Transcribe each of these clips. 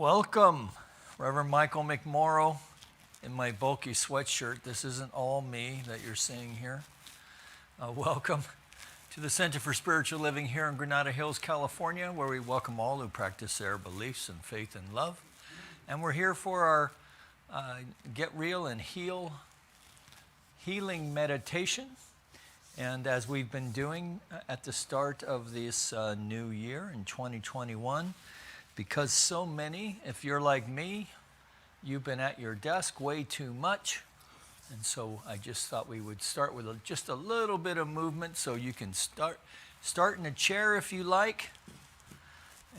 Welcome, Reverend Michael McMorrow in my bulky sweatshirt. This isn't all me that you're seeing here. Welcome to the Center for Spiritual Living here in Granada Hills, California, where we welcome all who practice their beliefs and faith and love. And we're here for our Get Real and Healing meditation. And as we've been doing at the start of this new year in 2021, because so many, if you're like me, you've been at your desk way too much. And so I just thought we would start with just a little bit of movement, so you can start in a chair if you like,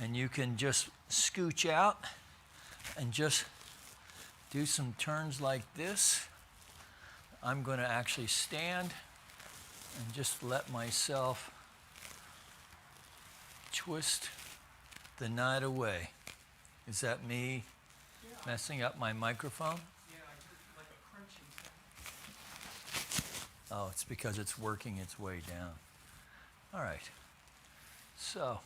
and you can just scooch out and just do some turns like this. I'm going to actually stand and just let myself twist the night away. Is that me messing up my microphone? Yeah, I heard like a crunching sound. Oh, it's because it's working its way down. All right. So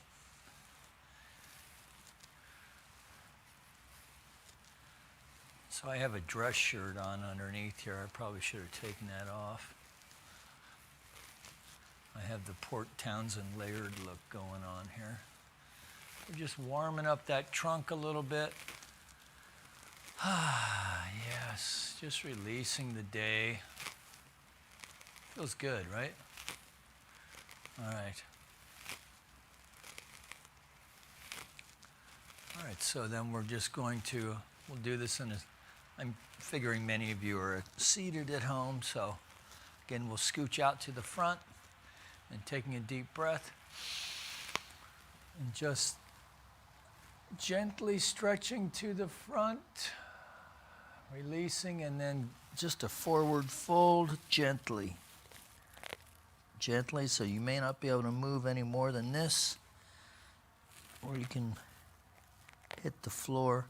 I have a dress shirt on underneath here. I probably should have taken that off. I have the Port Townsend layered look going on here. We're just warming up that trunk a little bit. Yes, just releasing the day. Feels good, right? All right. All right, so then we're just going to, we'll do this I'm figuring many of you are seated at home, so again, we'll scooch out to the front and taking a deep breath and just gently stretching to the front, releasing, and then just a forward fold gently. Gently, so you may not be able to move any more than this, or you can hit the floor.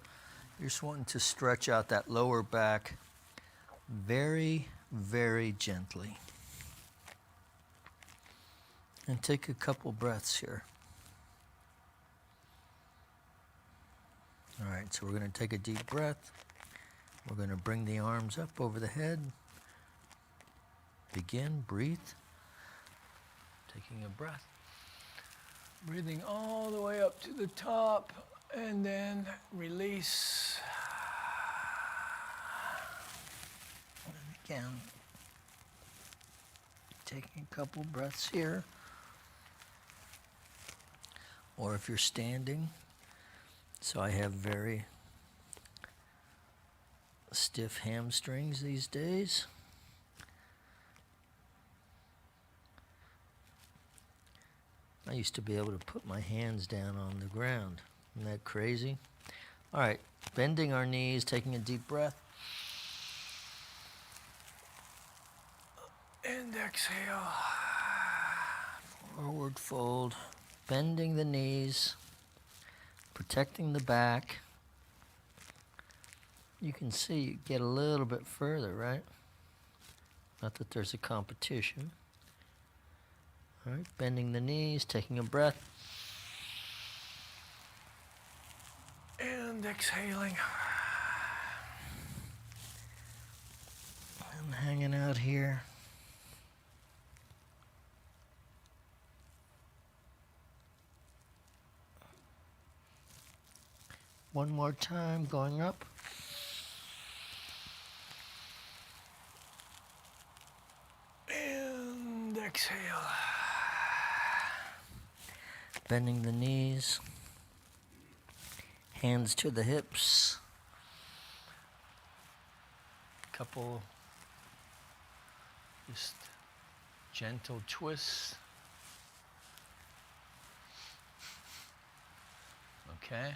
You're just wanting to stretch out that lower back very, very gently. And take a couple breaths here. All right, so we're going to take a deep breath. We're going to bring the arms up over the head. Begin, breathe. Taking a breath. Breathing all the way up to the top, and then release. And again, taking a couple breaths here. Or if you're standing, so I have very stiff hamstrings these days. I used to be able to put my hands down on the ground. Isn't that crazy? All right, bending our knees, taking a deep breath. And exhale. Forward fold. Bending the knees, protecting the back. You can see you get a little bit further, right? Not that there's a competition. All right, bending the knees, taking a breath. And exhaling. And hanging out here. One more time, going up. And exhale. Bending the knees. Hands to the hips. Couple just gentle twists. Okay.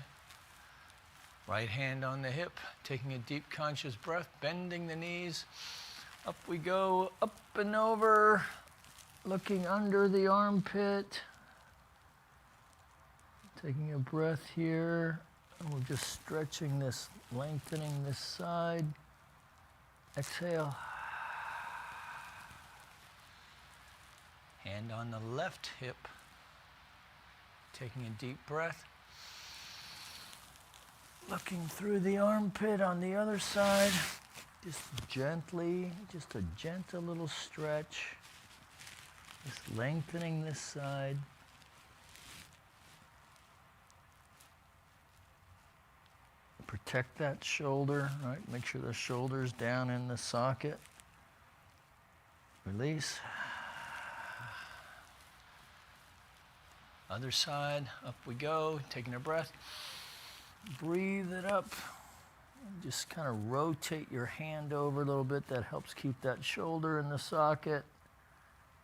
Right hand on the hip, taking a deep conscious breath, bending the knees. Up we go, up and over, looking under the armpit. Taking a breath here, and we're just stretching this, lengthening this side. Exhale. Hand on the left hip, taking a deep breath. Looking through the armpit on the other side. Just gently, just a gentle little stretch. Just lengthening this side. Protect that shoulder, right? Make sure the shoulder's down in the socket. Release. Other side, up we go, taking a breath. Breathe it up. Just kind of rotate your hand over a little bit. That helps keep that shoulder in the socket.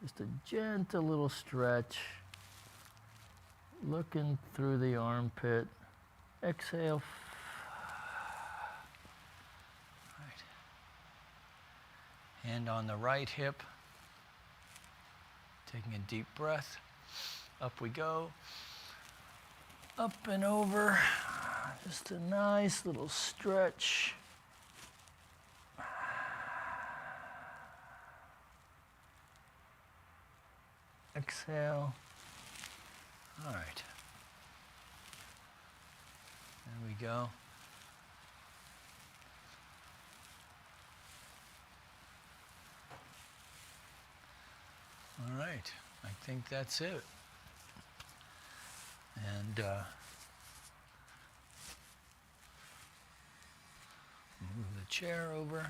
Just a gentle little stretch. Looking through the armpit. Exhale. Right. Hand on the right hip. Taking a deep breath. Up we go. Up and over. Just a nice little stretch. Exhale. All right. There we go. All right. I think that's it. And move the chair over.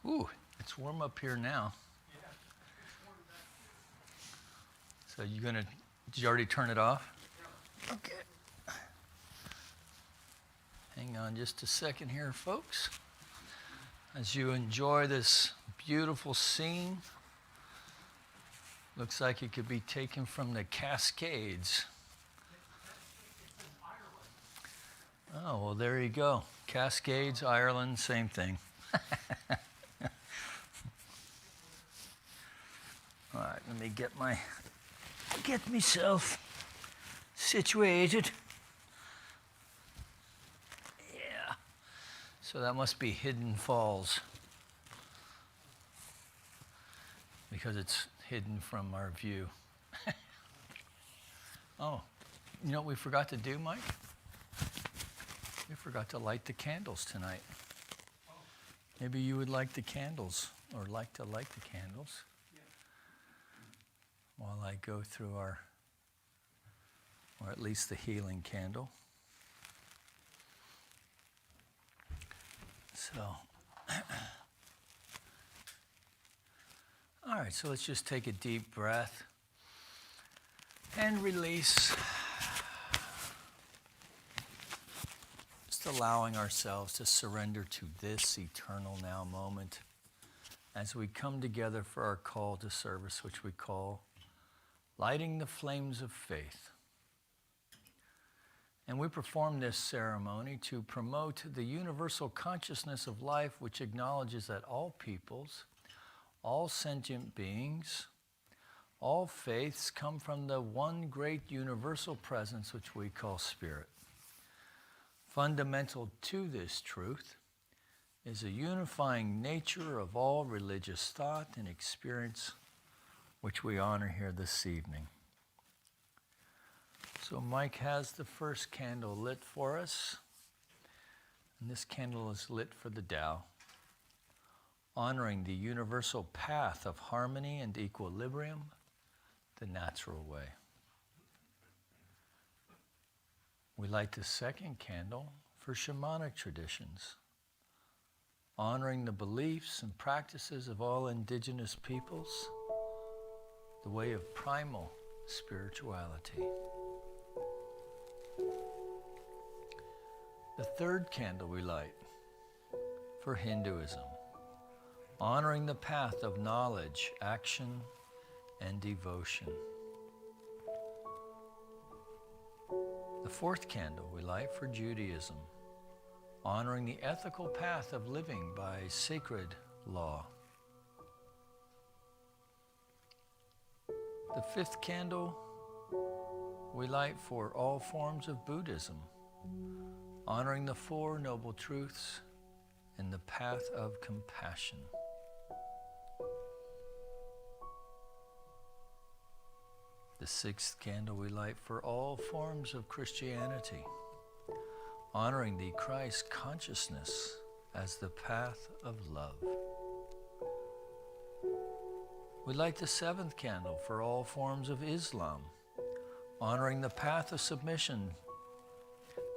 Ooh, it's warm up here now. Yeah, it's warm back So did you already turn it off? here. Okay. Hang on just a second here, folks. As you enjoy this beautiful scene, looks like it could be taken from the Cascades. It's in Ireland. Oh, well, there you go. Cascades, Ireland, same thing. All right, let me get myself situated. Yeah. So that must be Hidden Falls, because it's hidden from our view. Oh, you know what we forgot to do, Mike? We forgot to light the candles tonight. Maybe you would like the candles, or like to light the candles, while I go through or at least the healing candle. So, all right, so let's just take a deep breath and release. Just allowing ourselves to surrender to this eternal now moment as we come together for our call to service, which we call Lighting the Flames of Faith. And we perform this ceremony to promote the universal consciousness of life, which acknowledges that all peoples, all sentient beings, all faiths come from the one great universal presence, which we call Spirit. Fundamental to this truth is a unifying nature of all religious thought and experience, which we honor here this evening. So Mike has the first candle lit for us, and this candle is lit for the Tao, honoring the universal path of harmony and equilibrium, the natural way. We light the second candle for shamanic traditions, honoring the beliefs and practices of all indigenous peoples, the way of primal spirituality. The third candle we light for Hinduism, honoring the path of knowledge, action, and devotion. The fourth candle we light for Judaism, honoring the ethical path of living by sacred law. The fifth candle we light for all forms of Buddhism, honoring the Four Noble Truths and the path of compassion. The sixth candle we light for all forms of Christianity, honoring the Christ consciousness as the path of love. We light the seventh candle for all forms of Islam, honoring the path of submission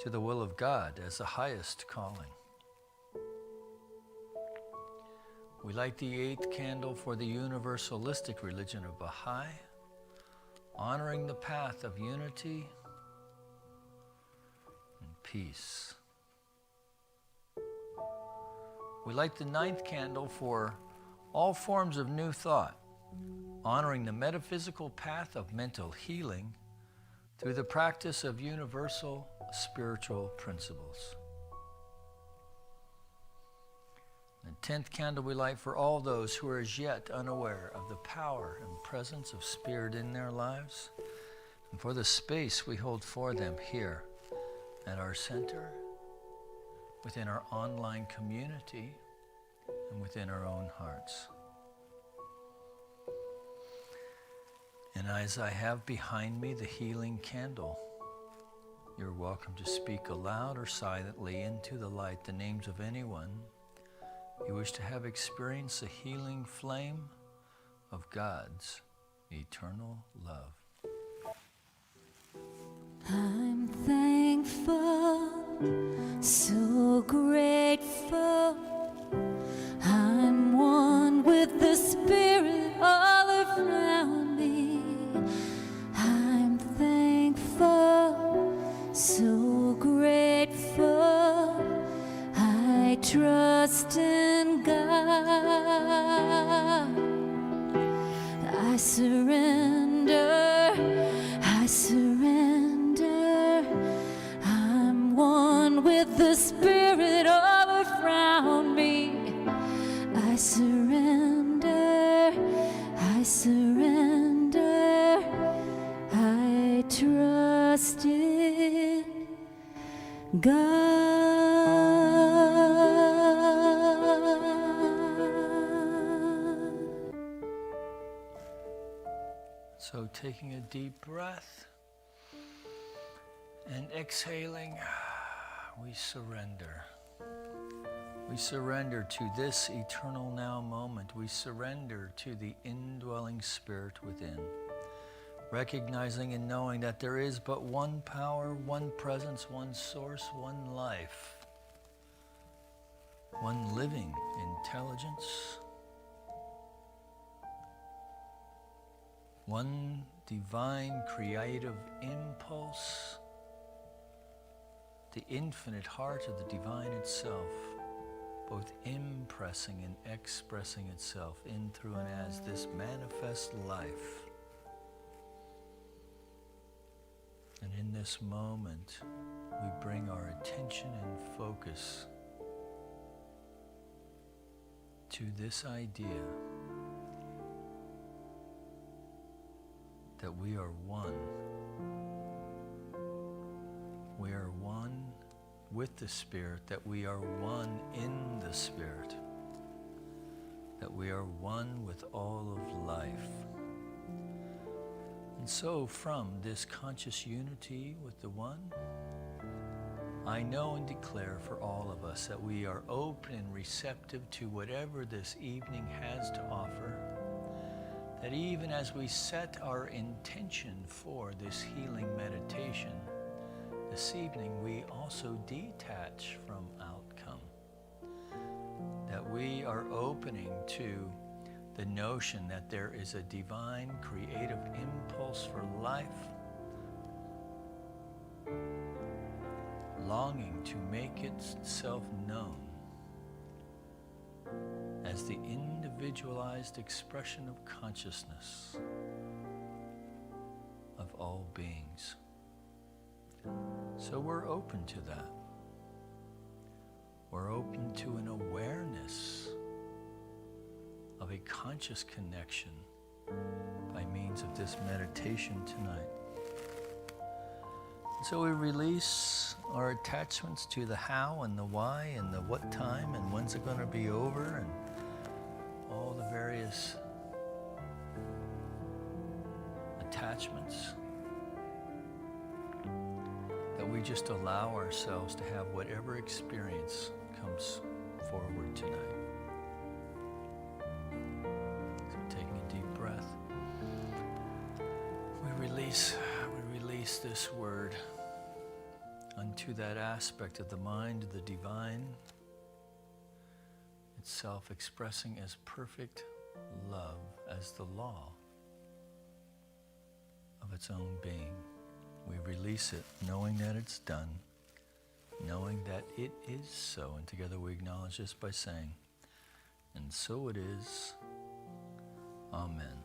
to the will of God as the highest calling. We light the eighth candle for the universalistic religion of Baha'i, honoring the path of unity and peace. We light the ninth candle for all forms of new thought, honoring the metaphysical path of mental healing through the practice of universal spiritual principles. The 10th candle we light for all those who are as yet unaware of the power and presence of Spirit in their lives, and for the space we hold for them here at our center, within our online community, and within our own hearts. And as I have behind me the healing candle, you're welcome to speak aloud or silently into the light the names of anyone you wish to have experienced the healing flame of God's eternal love. I'm thankful, so grateful. I'm one with the Spirit all around me. I'm thankful, so grateful. I trust in God. I surrender, I surrender. I'm one with the Spirit all around me. I surrender, I surrender. I trust in God. So taking a deep breath and exhaling, we surrender. We surrender to this eternal now moment. We surrender to the indwelling Spirit within, recognizing and knowing that there is but one power, one presence, one source, one life, one living intelligence, one divine creative impulse, the infinite heart of the divine itself, both impressing and expressing itself in, through, and as this manifest life. And in this moment, we bring our attention and focus to this idea that we are one. We are one with the Spirit, that we are one in the Spirit, that we are one with all of life. And so from this conscious unity with the One, I know and declare for all of us that we are open and receptive to whatever this evening has to offer, that even as we set our intention for this healing meditation, this evening we also detach from outcome, that we are opening to the notion that there is a divine creative impulse for life, longing to make itself known as the individualized expression of consciousness of all beings. So we're open to that. We're open to an awareness of a conscious connection by means of this meditation tonight. So we release our attachments to the how and the why and the what time and when's it going to be over and all the various attachments, that we just allow ourselves to have whatever experience comes forward tonight. So taking a deep breath, we release this word unto that aspect of the mind, the divine, itself expressing as perfect love, as the law of its own being. We release it, knowing that it's done, knowing that it is so. And together we acknowledge this by saying, and so it is. Amen.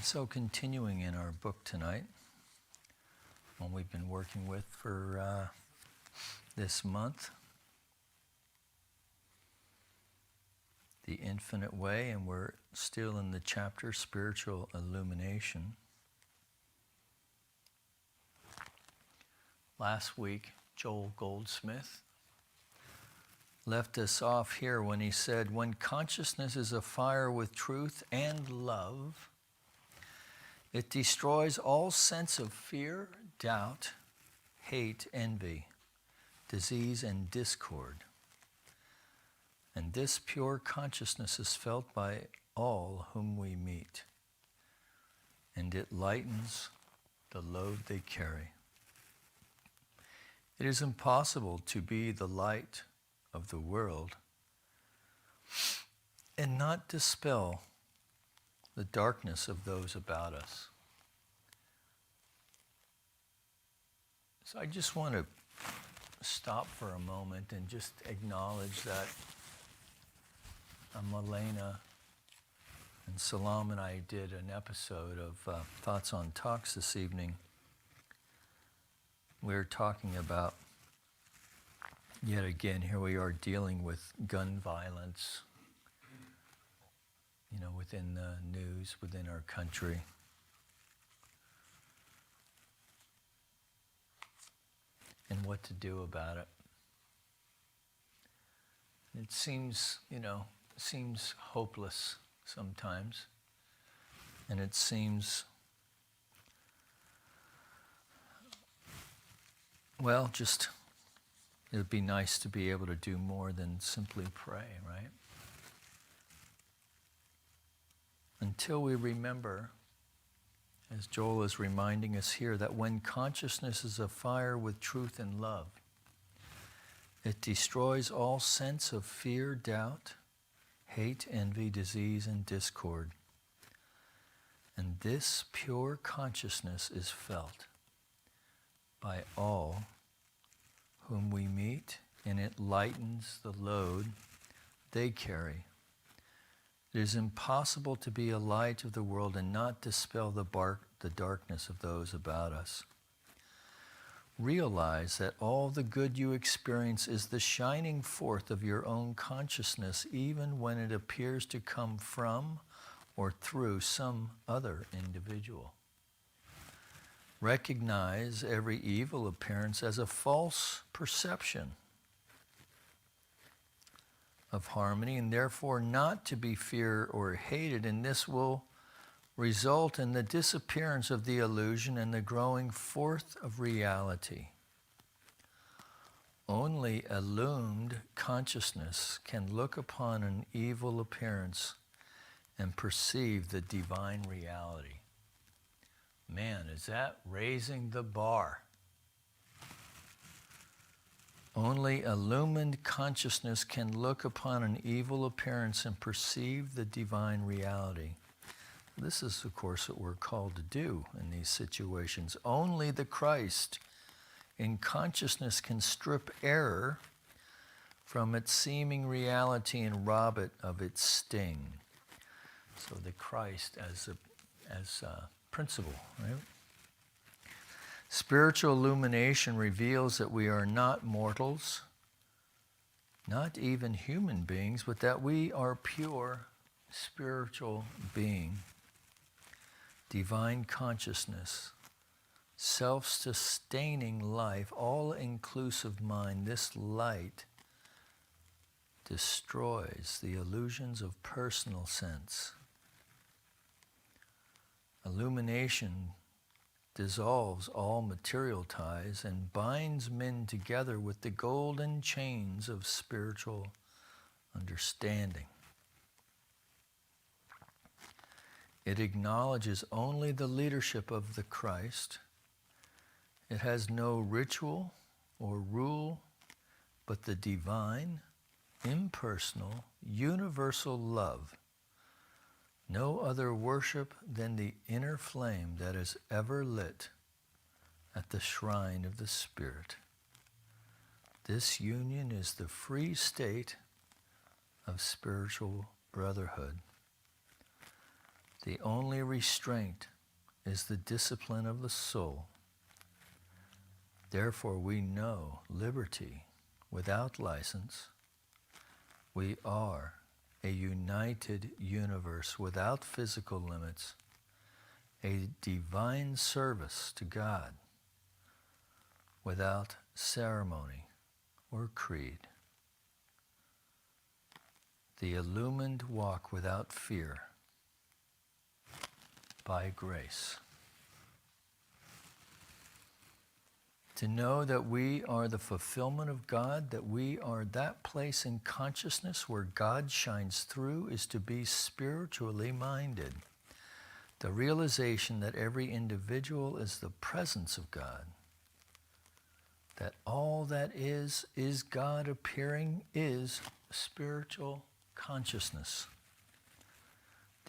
So continuing in our book tonight, one we've been working with for this month, The Infinite Way, and we're still in the chapter Spiritual Illumination. Last week, Joel Goldsmith left us off here when he said, when consciousness is afire with truth and love, it destroys all sense of fear, doubt, hate, envy, disease, and discord. And this pure consciousness is felt by all whom we meet, and it lightens the load they carry. It is impossible to be the light of the world and not dispel the darkness of those about us. So I just want to stop for a moment and just acknowledge that Elena and Salam and I did an episode of Thoughts on Talks this evening. We're talking about, yet again, here we are dealing with gun violence, within the news, within our country. And what to do about it. It seems hopeless sometimes. And it seems, it would be nice to be able to do more than simply pray, right? Until we remember, as Joel is reminding us here, that when consciousness is afire with truth and love, it destroys all sense of fear, doubt, hate, envy, disease, and discord. And this pure consciousness is felt by all whom we meet, and it lightens the load they carry. It is impossible to be a light of the world and not dispel the darkness of those about us. Realize that all the good you experience is the shining forth of your own consciousness, even when it appears to come from or through some other individual. Recognize every evil appearance as a false perception of harmony, and therefore not to be feared or hated, and this will result in the disappearance of the illusion and the growing forth of reality. Only illumined consciousness can look upon an evil appearance and perceive the divine reality. Man, is that raising the bar? Only illumined consciousness can look upon an evil appearance and perceive the divine reality. This is, of course, what we're called to do in these situations. Only the Christ in consciousness can strip error from its seeming reality and rob it of its sting. So the Christ as a principle, right? Spiritual illumination reveals that we are not mortals, not even human beings, but that we are pure spiritual being, divine consciousness, self-sustaining life, all-inclusive mind. This light destroys the illusions of personal sense. Illumination dissolves all material ties and binds men together with the golden chains of spiritual understanding. It acknowledges only the leadership of the Christ. It has no ritual or rule, but the divine, impersonal, universal love. No other worship than the inner flame that is ever lit at the shrine of the Spirit. This union is the free state of spiritual brotherhood. The only restraint is the discipline of the soul. Therefore we know liberty without license. We are a united universe without physical limits, a divine service to God without ceremony or creed. The illumined walk without fear, by grace. To know that we are the fulfillment of God, that we are that place in consciousness where God shines through, is to be spiritually minded. The realization that every individual is the presence of God, that all that is God appearing, is spiritual consciousness.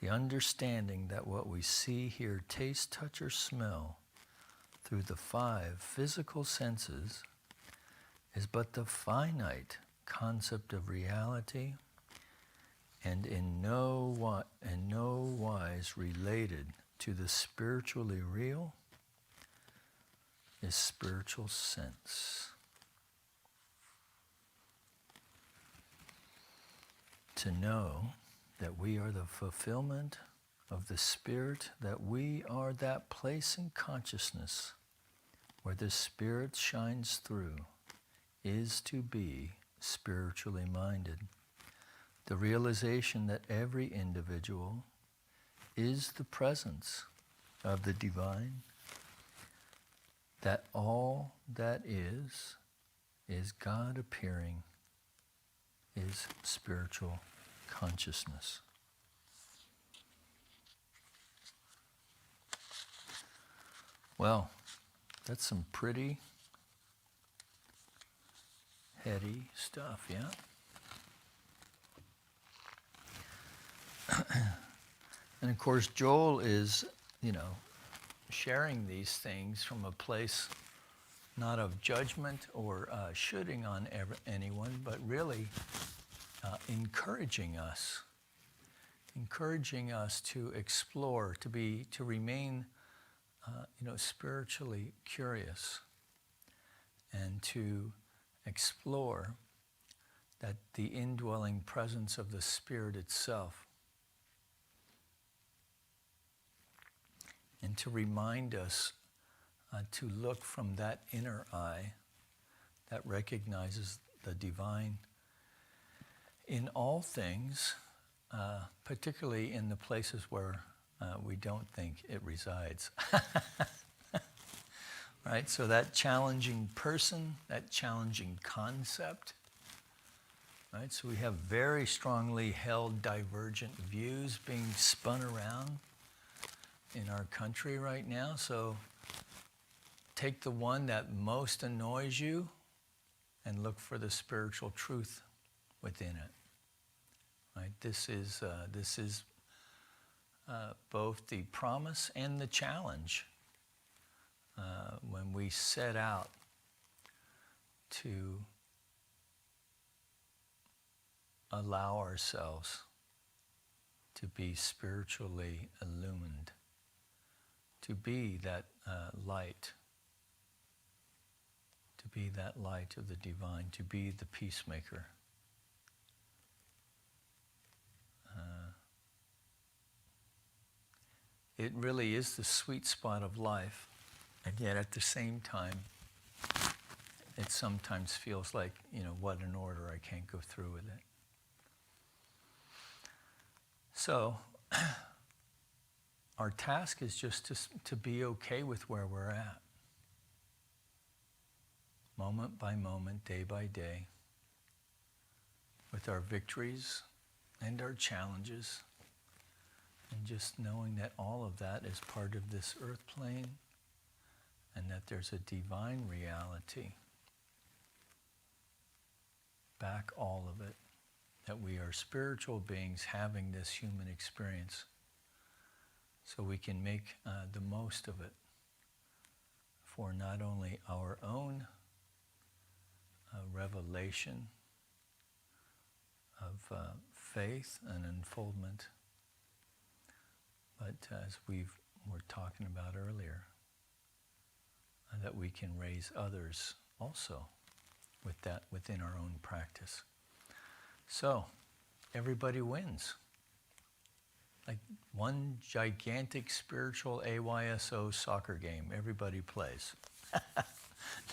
The understanding that what we see, hear, taste, touch, or smell through the 5 physical senses is but the finite concept of reality, and in no wise related to the spiritually real is spiritual sense. To know that we are the fulfillment of the Spirit, that we are that place in consciousness where the Spirit shines through, is to be spiritually minded. The realization that every individual is the presence of the divine, that all that is God appearing, is spiritual consciousness. Well, that's some pretty heady stuff, yeah? And of course, Joel is, sharing these things from a place not of judgment or shooting on anyone, but really encouraging us to explore, to remain spiritually curious, and to explore that the indwelling presence of the Spirit itself, and to remind us to look from that inner eye that recognizes the divine in all things, particularly in the places where we don't think it resides. Right? So that challenging person, that challenging concept, right? So we have very strongly held divergent views being spun around in our country right now. So take the one that most annoys you and look for the spiritual truth within it. Right? This is both the promise and the challenge when we set out to allow ourselves to be spiritually illumined, to be that light, to be that light of the divine, to be the peacemaker. It really is the sweet spot of life, and yet at the same time, it sometimes feels like, what an order, I can't go through with it. So our task is just to be okay with where we're at. Moment by moment, day by day, with our victories and our challenges, and just knowing that all of that is part of this earth plane, and that there's a divine reality back all of it, that we are spiritual beings having this human experience, so we can make the most of it for not only our own revelation of faith and unfoldment, but as we were talking about earlier, that we can raise others also with that within our own practice. So everybody wins. Like one gigantic spiritual AYSO soccer game. Everybody plays.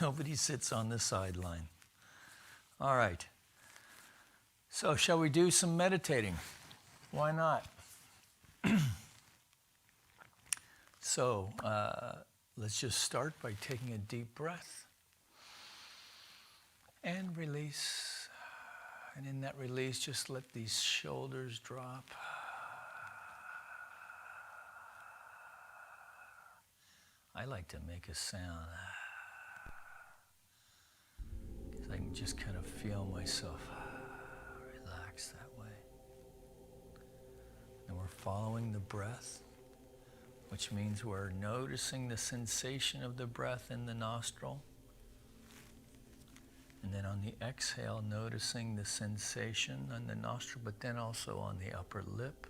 Nobody sits on the sideline. All right. So shall we do some meditating? Why not? So let's just start by taking a deep breath and release. And in that release, just let these shoulders drop. I like to make a sound because I can just kind of feel myself relax that way. And we're following the breath, which means we're noticing the sensation of the breath in the nostril. And then on the exhale, noticing the sensation on the nostril, but then also on the upper lip.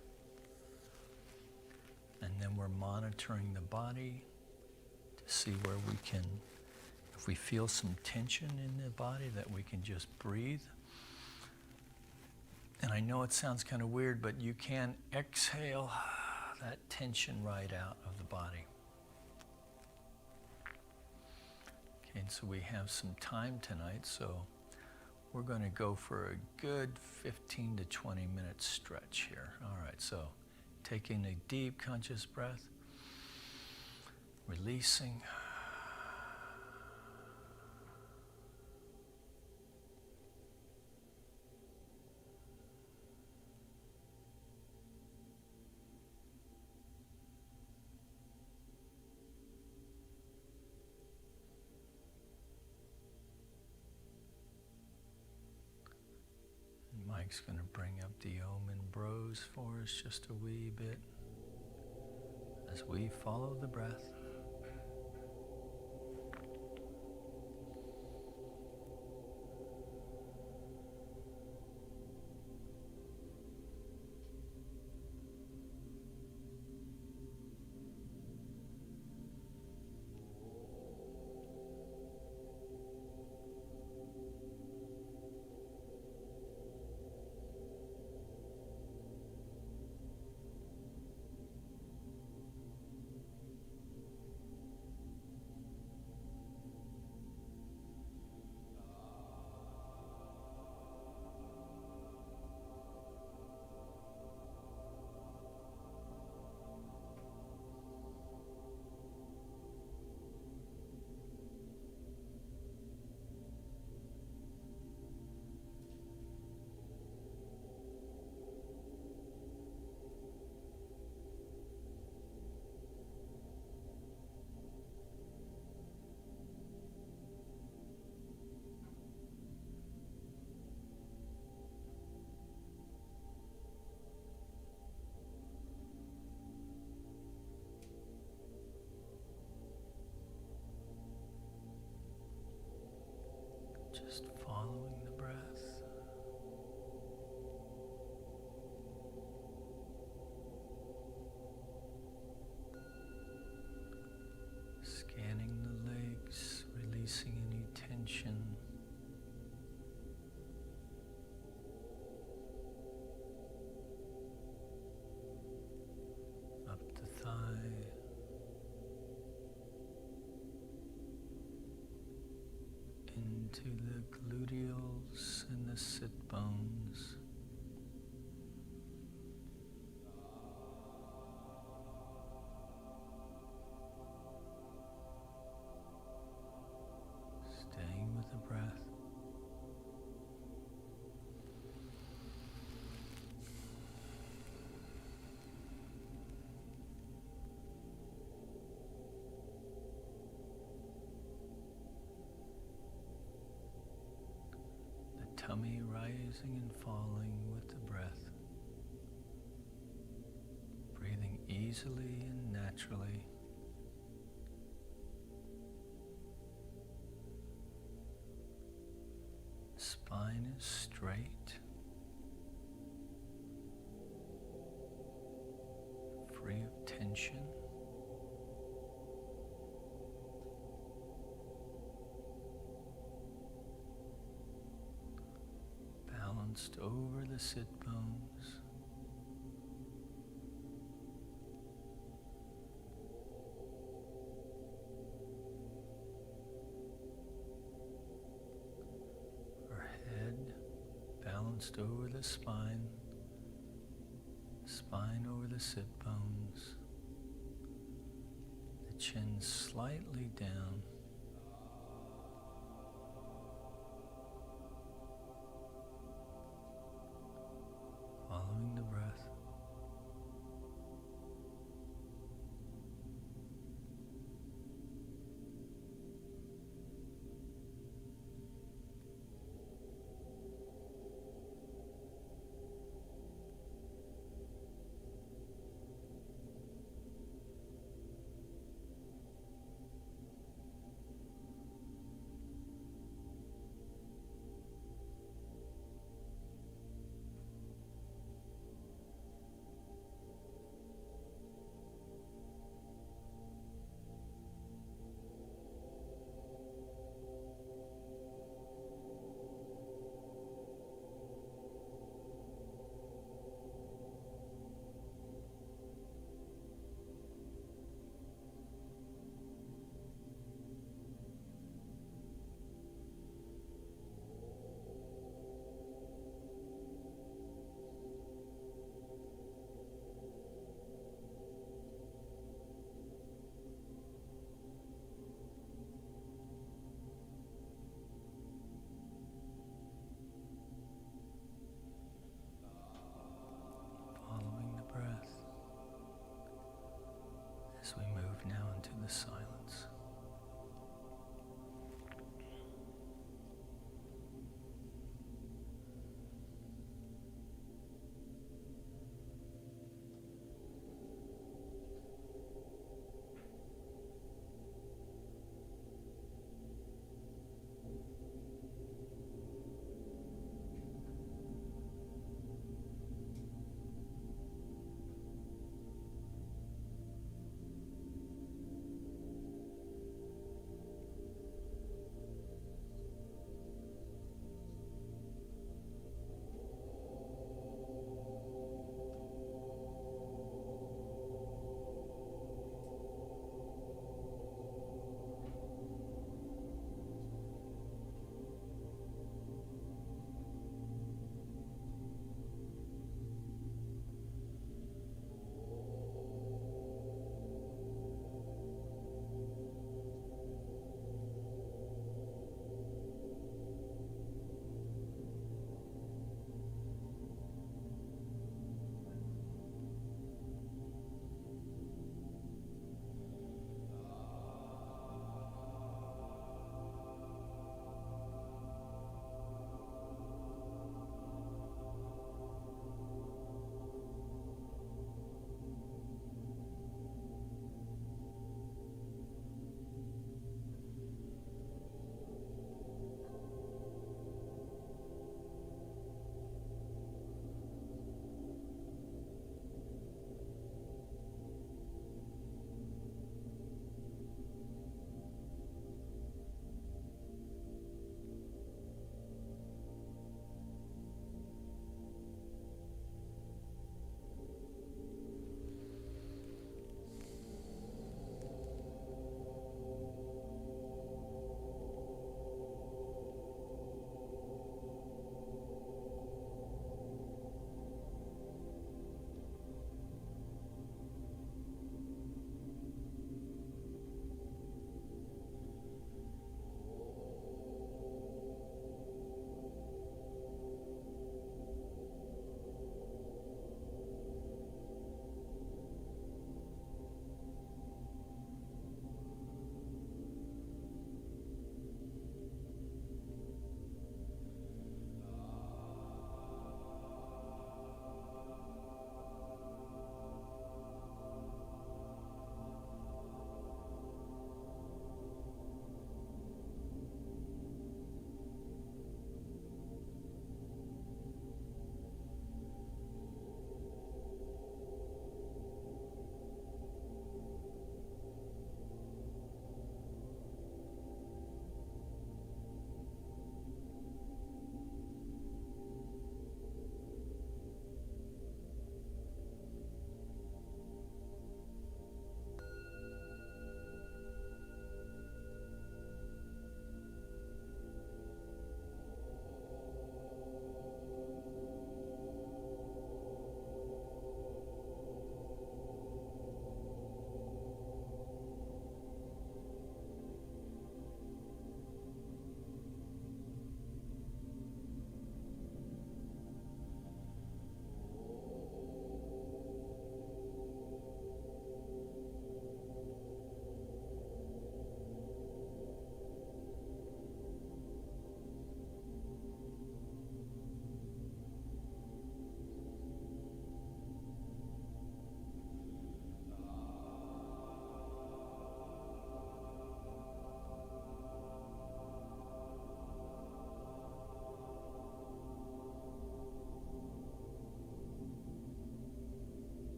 And then we're monitoring the body to see where we can, if we feel some tension in the body, that we can just breathe. And I know it sounds kind of weird, but you can exhale that tension right out of the body. Okay, and so we have some time tonight, so we're going to go for a good 15 to 20 minute stretch here. All right, so taking a deep conscious breath, releasing. Mike's going to bring up the Om and Bros for us just a wee bit as we follow the breath. Just following the breath. Scanning the legs, releasing any tension. Up the thigh. Into the gluteals, rising and falling with the breath, breathing easily and naturally. Spine is straight, free of tension. Balanced over the sit bones. Our head balanced over the spine, spine over the sit bones, the chin slightly down. Following the breath.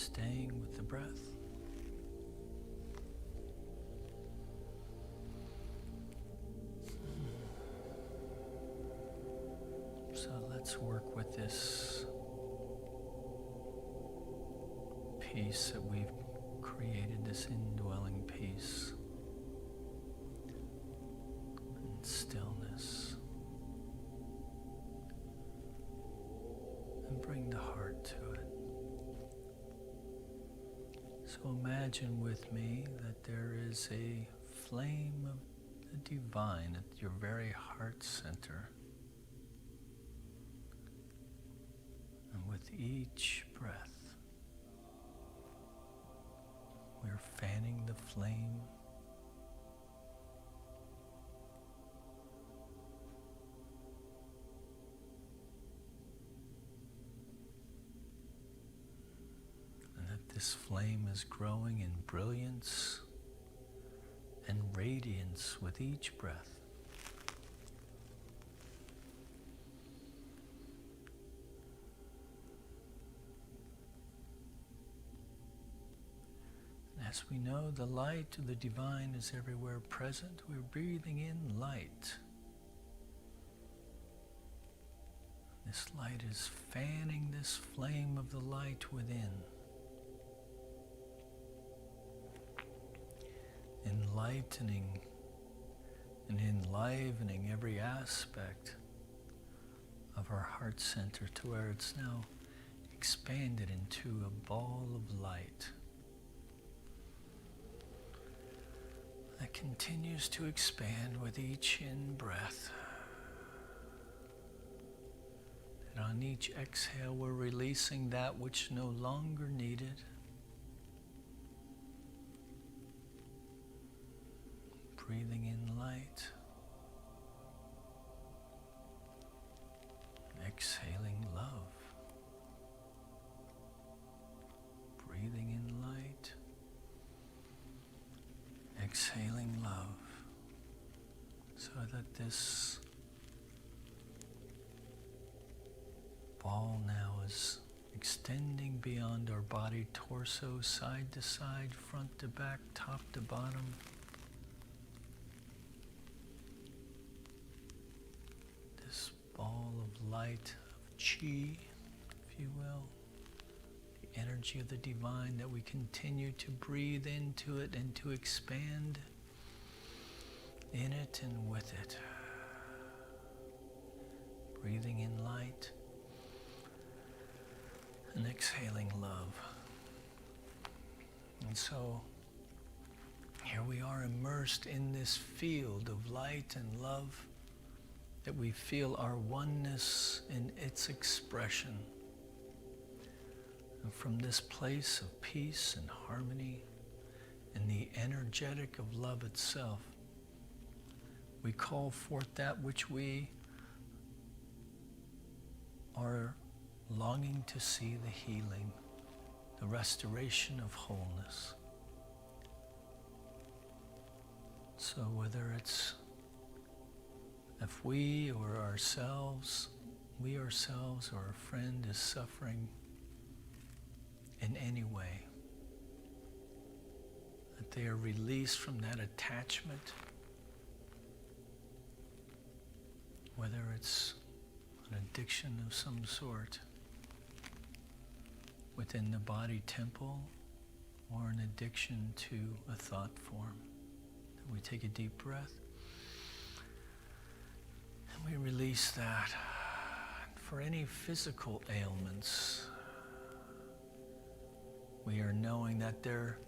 Staying with the breath. So let's work with this peace that we've created, this indwelling peace and stillness. And bring the heart to it. So imagine with me that there is a flame of the divine at your very heart center. And with each breath, we're fanning the flame. And that this flame is growing in brilliance and radiance with each breath. As we know, the light of the divine is everywhere present. We're breathing in light. This light is fanning this flame of the light within, enlightening and enlivening every aspect of our heart center to where it's now expanded into a ball of light that continues to expand with each in-breath. And on each exhale, we're releasing that which no longer needed. Breathing in light. Exhaling love. Breathing in light. Exhaling love, so that this ball now is extending beyond our body, torso, side to side, front to back, top to bottom. This ball of light, of chi, if you will. Energy of the divine that we continue to breathe into it and to expand in it and with it. Breathing in light and exhaling love. And so here we are immersed in this field of light and love that we feel our oneness in its expression. And from this place of peace and harmony and the energetic of love itself, we call forth that which we are longing to see, the healing, the restoration of wholeness. So whether it's if we or ourselves, we ourselves or a friend is suffering in any way, that they are released from that attachment, whether it's an addiction of some sort within the body temple or an addiction to a thought form. That we take a deep breath and we release that. For any physical ailments, we are knowing that there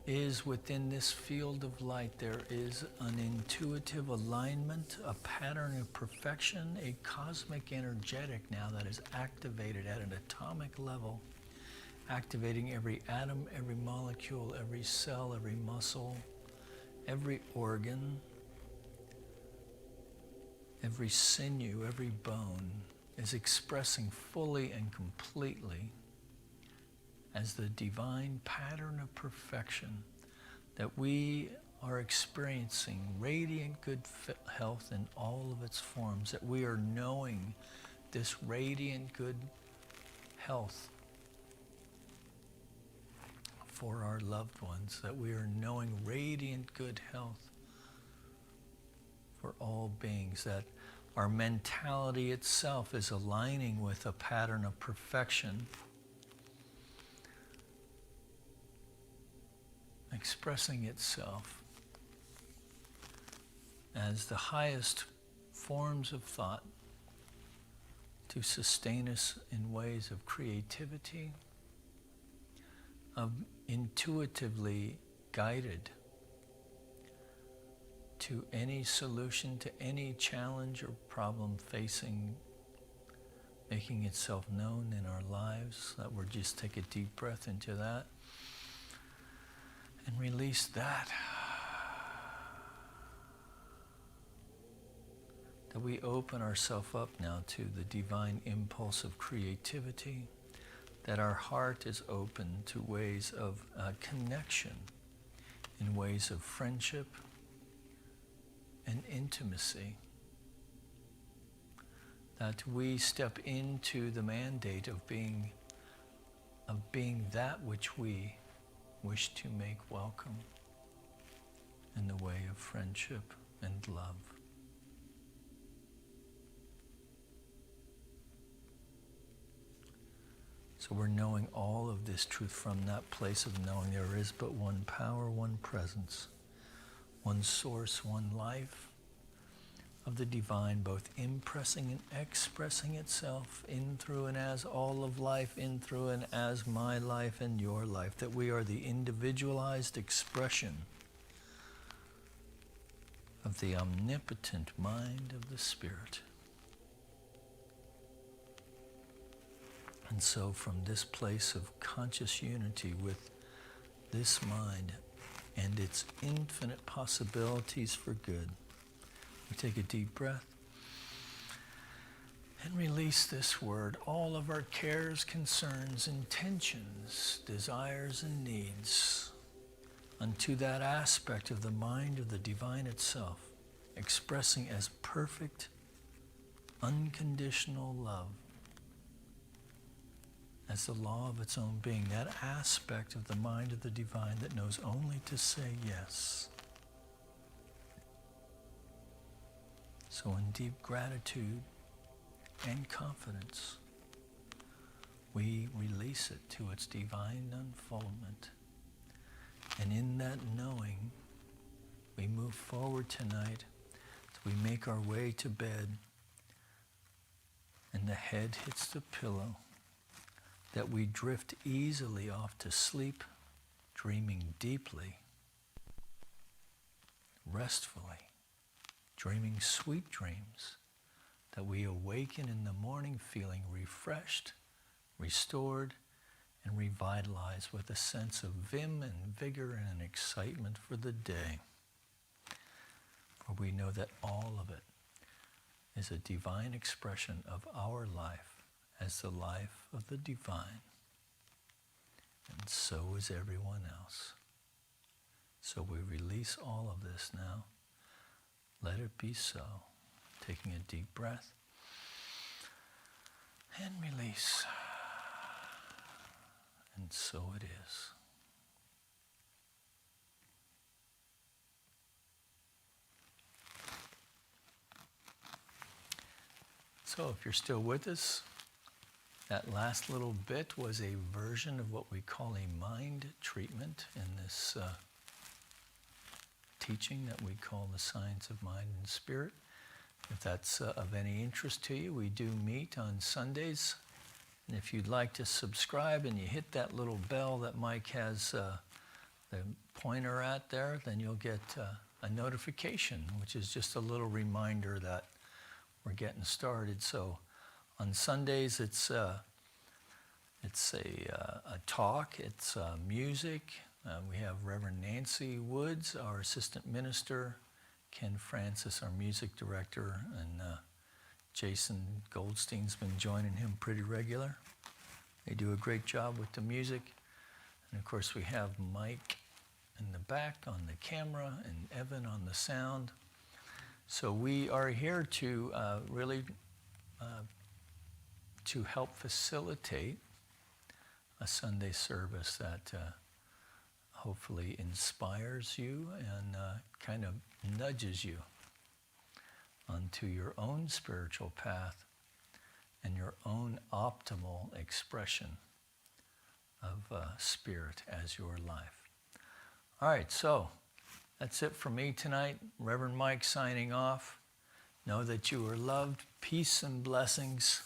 is within this field of light, there is an intuitive alignment, a pattern of perfection, a cosmic energetic now that is activated at an atomic level, activating every atom, every molecule, every cell, every muscle, every organ, every sinew, every bone is expressing fully and completely as the divine pattern of perfection that we are experiencing radiant good health in all of its forms, that we are knowing this radiant good health for our loved ones, that we are knowing radiant good health for all beings, that our mentality itself is aligning with a pattern of perfection, expressing itself as the highest forms of thought to sustain us in ways of creativity, of intuitively guided to any solution, to any challenge or problem facing, making itself known in our lives, that we're just take a deep breath into that and release that. That we open ourselves up now to the divine impulse of creativity, that our heart is open to ways of connection, in ways of friendship and intimacy, that we step into the mandate of being that which we wish to make welcome in the way of friendship and love. So we're knowing all of this truth from that place of knowing there is but one power, one presence, one source, one life of the divine, both impressing and expressing itself in, through, and as all of life, in, through, and as my life and your life, that we are the individualized expression of the omnipotent mind of the Spirit. And so from this place of conscious unity with this mind and its infinite possibilities for good, we take a deep breath and release this word, all of our cares, concerns, intentions, desires, and needs, unto that aspect of the mind of the divine itself, expressing as perfect, unconditional love, as the law of its own being, that aspect of the mind of the divine that knows only to say yes. So in deep gratitude and confidence, we release it to its divine unfoldment. And in that knowing, we move forward tonight as we make our way to bed and the head hits the pillow, that we drift easily off to sleep, dreaming deeply, restfully, dreaming sweet dreams, that we awaken in the morning feeling refreshed, restored, and revitalized with a sense of vim and vigor and excitement for the day. For we know that all of it is a divine expression of our life as the life of the divine. And so is everyone else. So we release all of this now. Let it be so. Taking a deep breath and release. And so it is. So if you're still with us, that last little bit was a version of what we call a mind treatment in this teaching that we call the science of mind and spirit. If that's of any interest to you, we do meet on Sundays. And if you'd like to subscribe and you hit that little bell that Mike has the pointer at there, then you'll get a notification, which is just a little reminder that we're getting started. So on Sundays, it's a talk, it's music. We have Reverend Nancy Woods, our assistant minister, Ken Francis, our music director, and Jason Goldstein's been joining him pretty regular. They do a great job with the music. And of course, we have Mike in the back on the camera and Evan on the sound. So we are here to really to help facilitate a Sunday service that hopefully inspires you and kind of nudges you onto your own spiritual path and your own optimal expression of spirit as your life. All right, so that's it for me tonight. Reverend Mike signing off. Know that you are loved. Peace and blessings.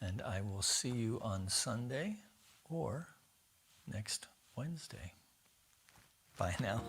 And I will see you on Sunday or next Wednesday. Bye now.